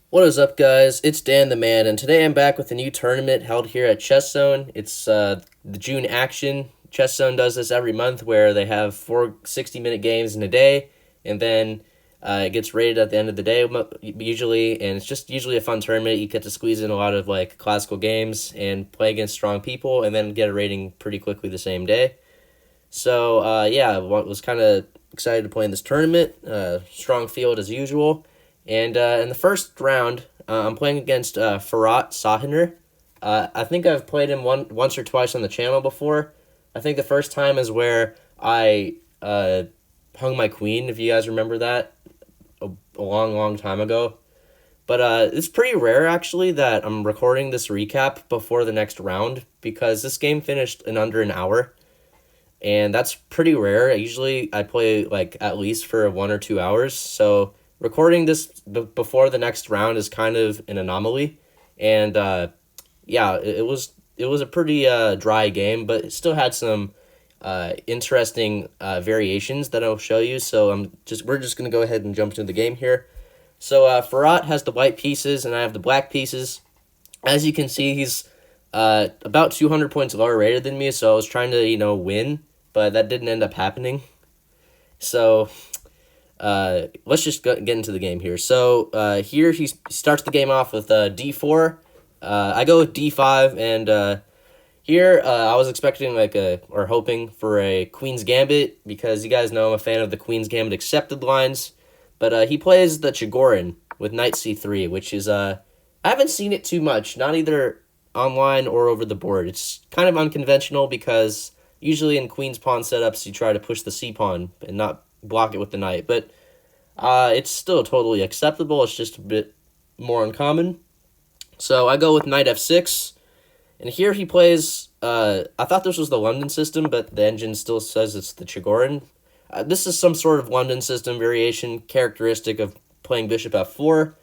What is up, guys? It's Dan the Man, and today I'm back with a new tournament held here at Chess Zone. It's the June Action. Chess Zone does this every month where they have four 60-minute games in a day, and then it gets rated at the end of the day, usually, and it's just usually a fun tournament. You get to squeeze in a lot of like classical games and play against strong people, and then get a rating pretty quickly the same day. So, yeah, I was kind of excited to play in this tournament. Strong field as usual. And in the first round, I'm playing against Firat Sahiner. I think I've played him once or twice on the channel before. I think the first time is where I hung my queen, if you guys remember that, a long, long time ago. But it's pretty rare, actually, that I'm recording this recap before the next round, because this game finished in under an hour. And that's pretty rare. Usually I play like at least for 1 or 2 hours. So recording this before the next round is kind of an anomaly. And yeah, it was a pretty dry game, but it still had some interesting variations that I'll show you. So we're just gonna go ahead and jump into the game here. So Farhat has the white pieces and I have the black pieces. As you can see, he's about 200 points lower rated than me, so I was trying to, win, but that didn't end up happening. So let's just get into the game here. So here he starts the game off with d4. I go with d5, and here I was expecting or hoping for a Queen's Gambit, because you guys know I'm a fan of the Queen's Gambit accepted lines. But he plays the Chigorin with knight c3, which is, I haven't seen it too much, not either online or over the board. It's kind of unconventional because usually in queen's pawn setups you try to push the c-pawn and not block it with the knight. But it's still totally acceptable. It's just a bit more uncommon. So I go with knight f6. And here he plays, I thought this was the London system, but the engine still says it's the Chigorin. This is some sort of London system variation characteristic of playing bishop f4.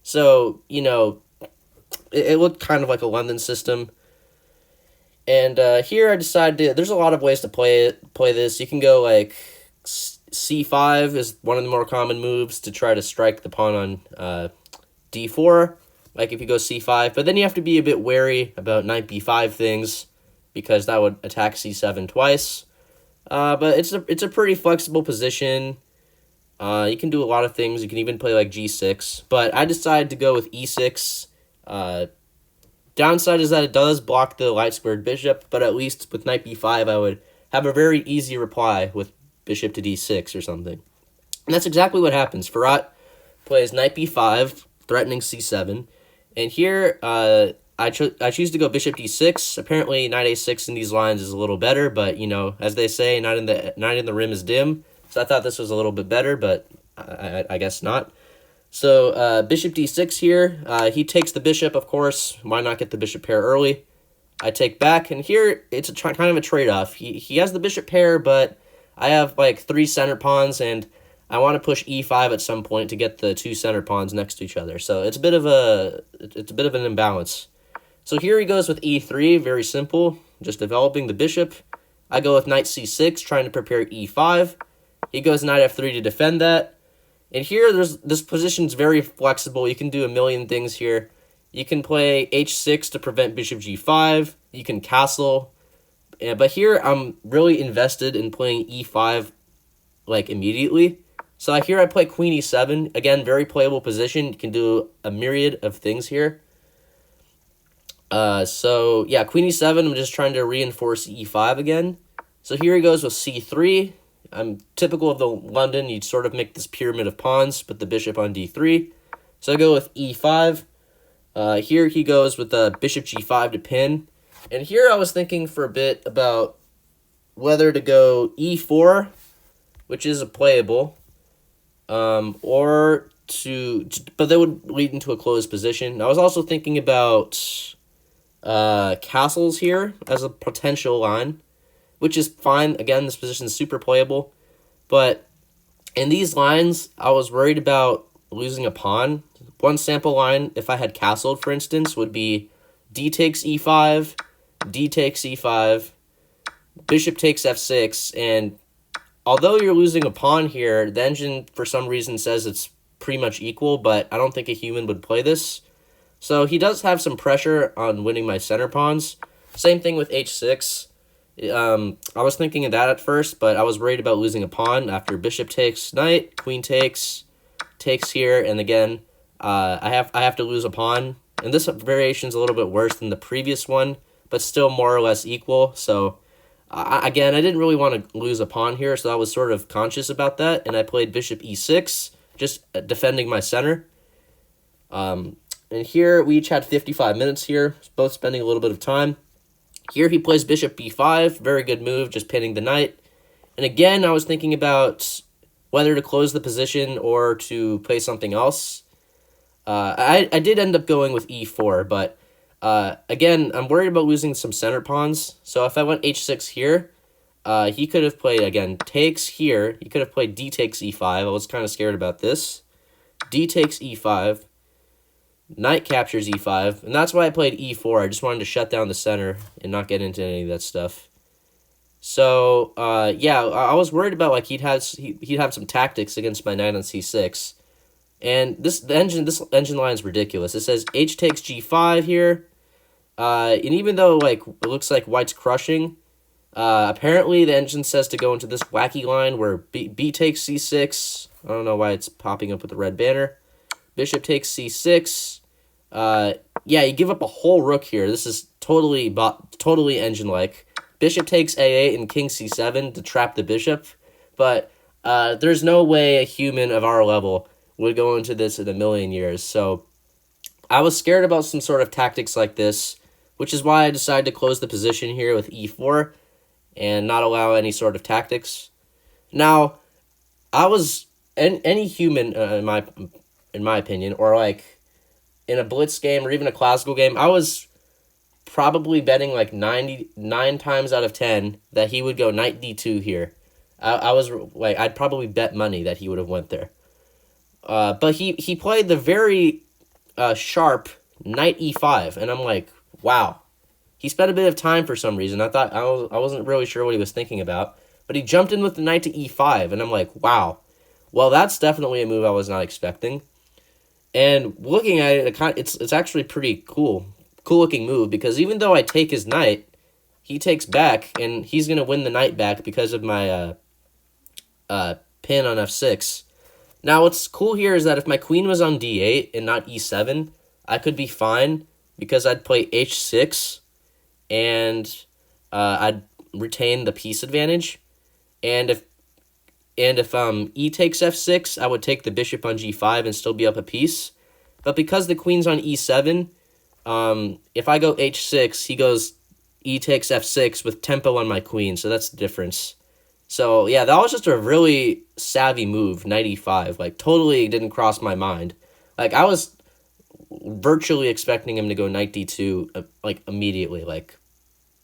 So, it looked kind of like a London system. And here I decided there's a lot of ways to play this. You can go like c5 is one of the more common moves to try to strike the pawn on d4. Like if you go c5, but then you have to be a bit wary about knight b5 things, because that would attack c7 twice. But it's a pretty flexible position. You can do a lot of things. You can even play like g6. But I decided to go with e6. Downside is that it does block the light squared bishop, but at least with knight b5 I would have a very easy reply with bishop to d6 or something. And that's exactly what happens. Firat plays knight b5, threatening c7. And here I choose to go bishop d6. Apparently knight a6 in these lines is a little better, but as they say, knight in the rim is dim. So I thought this was a little bit better, but I guess not. So bishop d6 here. He takes the bishop, of course. Why not get the bishop pair early? I take back, and here it's kind of a trade-off. He has the bishop pair, but I have like 3 center pawns, and I want to push e5 at some point to get the 2 center pawns next to each other. So it's a bit of an imbalance. So here he goes with e3, very simple, just developing the bishop. I go with knight c6, trying to prepare e5. He goes knight f3 to defend that. And here, this position's very flexible. You can do a million things here. You can play h6 to prevent bishop g5. You can castle. But here, I'm really invested in playing e5, like, immediately. So here I play queen e7. Again, very playable position. You can do a myriad of things here. So, yeah, queen e7, I'm just trying to reinforce e5 again. So here he goes with c3. I'm typical of the London. You'd sort of make this pyramid of pawns, put the bishop on d3. So I go with e5. Here he goes with bishop g5 to pin. And here I was thinking for a bit about whether to go e4, which is a playable, but that would lead into a closed position. I was also thinking about castles here as a potential line, which is fine. Again, this position is super playable. But in these lines, I was worried about losing a pawn. One sample line, if I had castled, for instance, would be d takes e5, d takes e5, bishop takes f6, and although you're losing a pawn here, the engine, for some reason, says it's pretty much equal, but I don't think a human would play this. So he does have some pressure on winning my center pawns. Same thing with h6. I was thinking of that at first, but I was worried about losing a pawn after bishop takes knight, queen takes here, and again, I have to lose a pawn. And this variation is a little bit worse than the previous one, but still more or less equal. So again, I didn't really want to lose a pawn here, so I was sort of conscious about that, and I played bishop e6, just defending my center. And here, we each had 55 minutes here, both spending a little bit of time. Here he plays bishop b5, very good move, just pinning the knight. And again, I was thinking about whether to close the position or to play something else. I did end up going with e4, but again, I'm worried about losing some center pawns. So if I went h6 here, he could have played, again, takes here. He could have played d takes e5. I was kind of scared about this. D takes e5. Knight captures e5, and that's why I played e4. I just wanted to shut down the center and not get into any of that stuff. So, yeah, I was worried about, like, he'd have some tactics against my knight on c6. And this engine line is ridiculous. It says h takes g5 here. And even though, like, it looks like white's crushing, apparently the engine says to go into this wacky line where b takes c6. I don't know why it's popping up with the red banner. Bishop takes c6. Yeah, you give up a whole rook here. This is totally engine-like. Bishop takes a8 and king c7 to trap the bishop. But there's no way a human of our level would go into this in a million years. So I was scared about some sort of tactics like this, which is why I decided to close the position here with e4 and not allow any sort of tactics. Now, any human, in my opinion, or like in a blitz game or even a classical game, I was probably betting like 99 times out of 10 that he would go knight d2 here. I was like, I'd probably bet money that he would have went there. But he played the very sharp knight e5, and I'm like, wow. He spent a bit of time for some reason. I thought I wasn't really sure what he was thinking about, but he jumped in with the knight to e5, and I'm like, wow. Well, that's definitely a move I was not expecting. And looking at it, it's actually pretty cool looking move, because even though I take his knight, he takes back, and he's gonna win the knight back because of my pin on f6. Now, what's cool here is that if my queen was on d8 and not e7, I could be fine, because I'd play h6, and I'd retain the piece advantage. And if e takes f6, I would take the bishop on g5 and still be up a piece. But because the queen's on e7, if I go h6, he goes e takes f6 with tempo on my queen, so that's the difference. So, yeah, that was just a really savvy move, knight e5. Like, totally didn't cross my mind. Like, I was virtually expecting him to go knight d2, like, immediately. Like,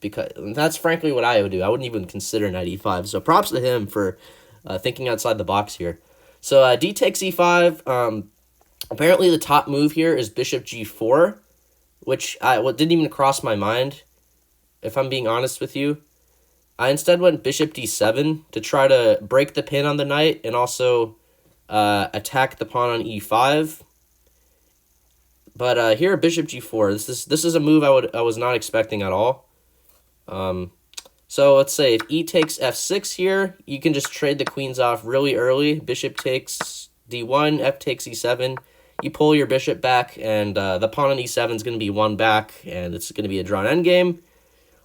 because that's frankly what I would do. I wouldn't even consider knight e5. So, props to him for thinking outside the box here. So, d takes e5. Apparently, the top move here is bishop g4, which didn't even cross my mind, if I'm being honest with you. I instead went bishop d7 to try to break the pin on the knight and also attack the pawn on e5. But here, bishop g4. This is a move I was not expecting at all. So let's say if e takes f6 here, you can just trade the queens off really early. Bishop takes d1, f takes e7. You pull your bishop back, and the pawn on e7 is going to be won back, and it's going to be a drawn endgame.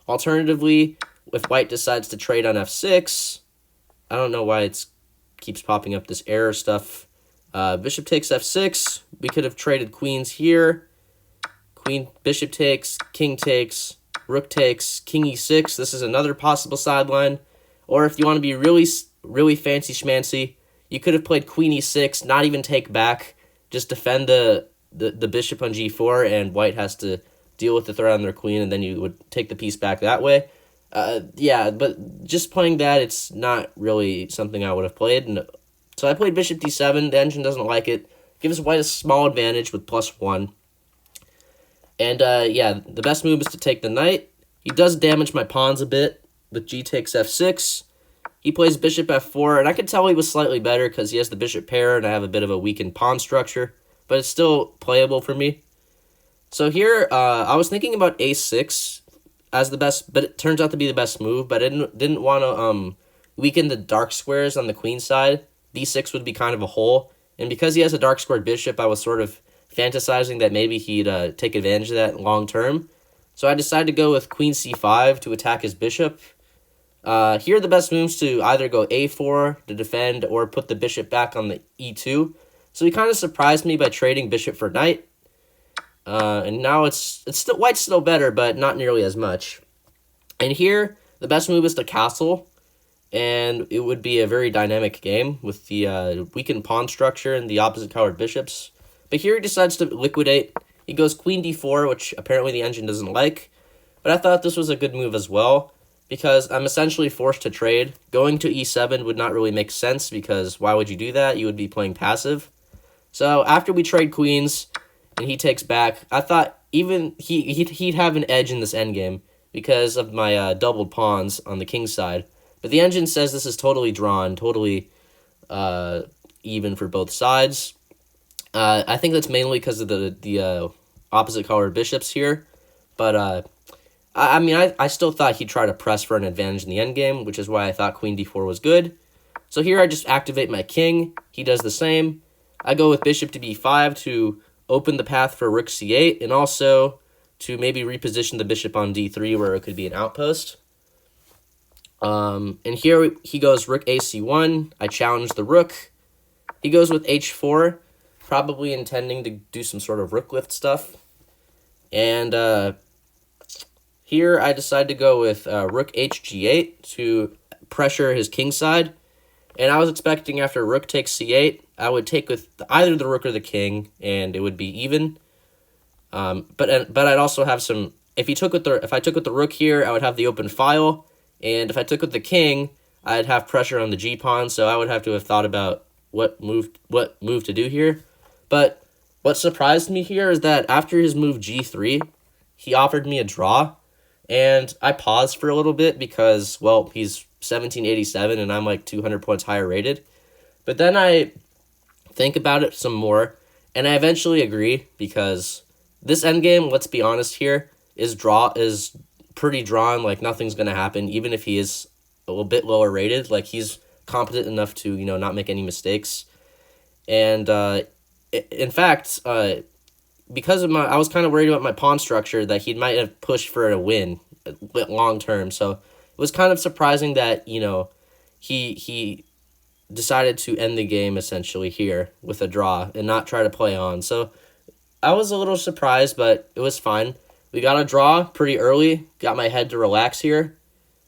Alternatively, if white decides to trade on f6, I don't know why it keeps popping up this error stuff. Bishop takes f6. We could have traded queens here. Bishop takes, king takes, rook takes, king e6. This is another possible sideline. Or if you want to be really, really fancy schmancy, you could have played queen e6, not even take back, just defend the bishop on g4, and white has to deal with the threat on their queen, and then you would take the piece back that way. Yeah, but just playing that, it's not really something I would have played. And so I played bishop d7. The engine doesn't like it. Gives white a small advantage with +1. And, yeah, the best move is to take the knight. He does damage my pawns a bit with g takes f6. He plays bishop f4, and I could tell he was slightly better because he has the bishop pair, and I have a bit of a weakened pawn structure, but it's still playable for me. So here, I was thinking about a6 as the best, but it turns out to be the best move, but I didn't want to weaken the dark squares on the queen side. b6 would be kind of a hole, and because he has a dark squared bishop, I was sort of fantasizing that maybe he'd take advantage of that long term. So I decided to go with queen c5 to attack his bishop. Here are the best moves to either go a4 to defend or put the bishop back on the e2. So he kind of surprised me by trading bishop for knight. And now it's still white's still better, but not nearly as much. And here, the best move is to castle, and it would be a very dynamic game with the weakened pawn structure and the opposite colored bishops. But here he decides to liquidate. He goes queen d4, which apparently the engine doesn't like. But I thought this was a good move as well, because I'm essentially forced to trade. Going to e7 would not really make sense, because why would you do that? You would be playing passive. So after we trade queens and he takes back, I thought even he'd have an edge in this endgame because of my doubled pawns on the king side. But the engine says this is totally drawn, totally even for both sides. I think that's mainly because of the opposite colored bishops here. But I mean, I still thought he'd try to press for an advantage in the endgame, which is why I thought queen d4 was good. So here I just activate my king. He does the same. I go with bishop to b5 to open the path for rook c8, and also to maybe reposition the bishop on d3 where it could be an outpost. And here he goes rook ac1. I challenge the rook. He goes with h4, probably intending to do some sort of rook lift stuff. And here I decide to go with rook hg8 to pressure his king side. And I was expecting after rook takes c8, I would take with either the rook or the king, and it would be even. But I'd also have some. If I took with the rook here, I would have the open file, and if I took with the king, I'd have pressure on the g pawn. So I would have to have thought about what move to do here. But what surprised me here is that after his move g3, he offered me a draw, and I paused for a little bit because, well, he's 1787 and I'm like 200 points higher rated. But then I think about it some more, and I eventually agree, because this endgame, let's be honest here, is pretty drawn. Like, nothing's going to happen, even if he is a little bit lower rated. Like, he's competent enough to, not make any mistakes. And in fact, because of I was kind of worried about my pawn structure, that he might have pushed for a win long term. So it was kind of surprising that, he decided to end the game essentially here with a draw and not try to play on. So I was a little surprised, but it was fine. We got a draw pretty early, got my head to relax here,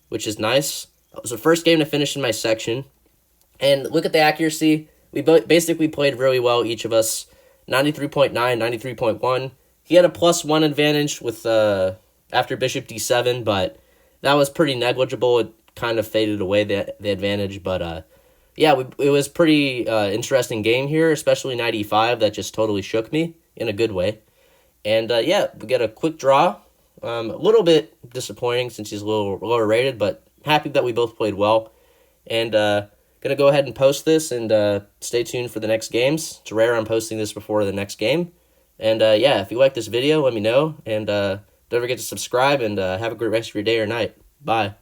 which is nice. It was the first game to finish in my section. And look at the accuracy. We basically played really well, each of us. 93.9, 93.1. He had a +1 advantage with after bishop d7, but that was pretty negligible. It kind of faded away, the advantage. But yeah, it was pretty interesting game here, especially knight e5. That just totally shook me in a good way. And yeah, we get a quick draw. A little bit disappointing since he's a little lower rated, but happy that we both played well. And gonna go ahead and post this, and stay tuned for the next games. It's rare I'm posting this before the next game. And yeah, if you like this video, let me know. And don't forget to subscribe, and have a great rest of your day or night. Bye.